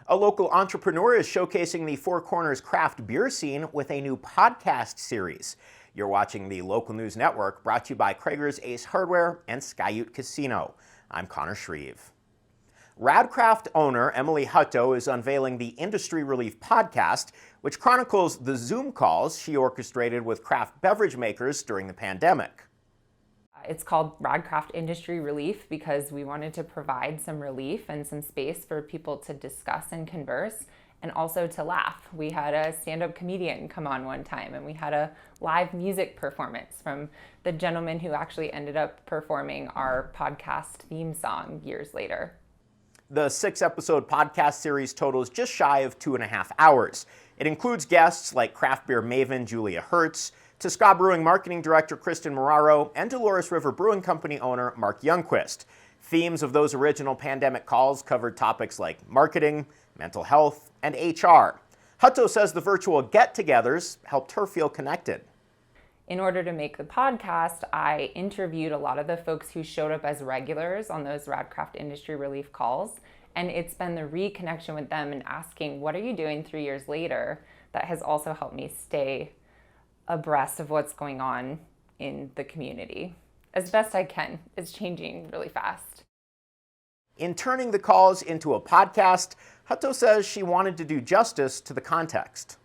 A local entrepreneur is showcasing the Four Corners craft beer scene with a new podcast series. You're watching the Local News Network, brought to you by Krager's Ace Hardware and Skyute Casino. I'm Connor Shreve. Radcraft owner Emily Hutto is unveiling the Industry Relief podcast, which chronicles the Zoom calls she orchestrated with craft beverage makers during the pandemic. It's called Radcraft Industry Relief because we wanted to provide some relief and some space for people to discuss and converse, and also to laugh. We had a stand-up comedian come on one time, and we had a live music performance from the gentleman who actually ended up performing our podcast theme song years later. The 6-episode podcast series totals just shy of 2.5 hours. It includes guests like craft beer maven Julia Hertz, Tosca Brewing Marketing Director Kristen Moraro, and Dolores River Brewing Company owner Mark Youngquist. Themes of those original pandemic calls covered topics like marketing, mental health, and HR. Hutto says the virtual get-togethers helped her feel connected. In order to make the podcast, I interviewed a lot of the folks who showed up as regulars on those Radcraft Industry Relief calls, and it's been the reconnection with them and asking, what are you doing 3 years later, that has also helped me stay abreast of what's going on in the community. As best I can. It's changing really fast. In turning the calls into a podcast, Hutto says she wanted to do justice to the context.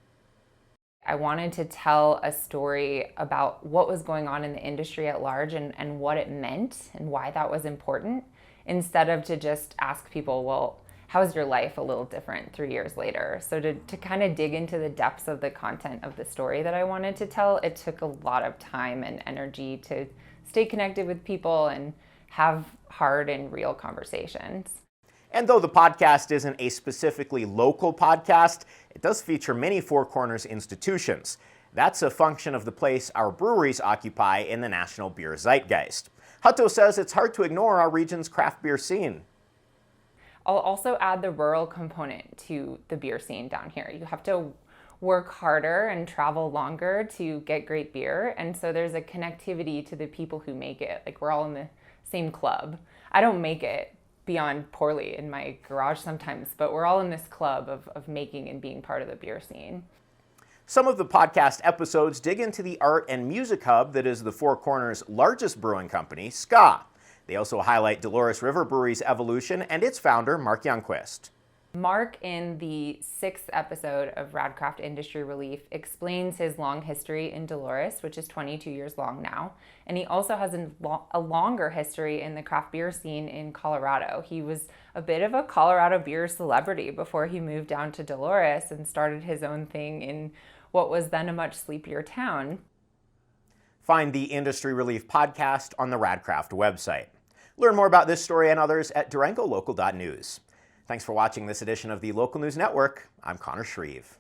I wanted to tell a story about what was going on in the industry at large and what it meant and why that was important, instead of to just ask people, well, how's your life a little different 3 years later? So to kind of dig into the depths of the content of the story that I wanted to tell, it took a lot of time and energy to stay connected with people and have hard and real conversations. And though the podcast isn't a specifically local podcast, it does feature many Four Corners institutions. That's a function of the place our breweries occupy in the national beer zeitgeist. Hutto says it's hard to ignore our region's craft beer scene. I'll also add the rural component to the beer scene down here. You have to work harder and travel longer to get great beer, and so there's a connectivity to the people who make it. Like, we're all in the same club. I don't make it beyond poorly in my garage sometimes, but we're all in this club of making and being part of the beer scene. Some of the podcast episodes dig into the art and music hub that is the Four Corners' largest brewing company, Ska. They also highlight Dolores River Brewery's evolution and its founder, Mark Youngquist. Mark, in the 6th episode of Radcraft Industry Relief, explains his long history in Dolores, which is 22 years long now. And he also has a longer history in the craft beer scene in Colorado. He was a bit of a Colorado beer celebrity before he moved down to Dolores and started his own thing in what was then a much sleepier town. Find the Industry Relief podcast on the Radcraft website. Learn more about this story and others at durangolocal.news. Thanks for watching this edition of the Local News Network. I'm Connor Shreve.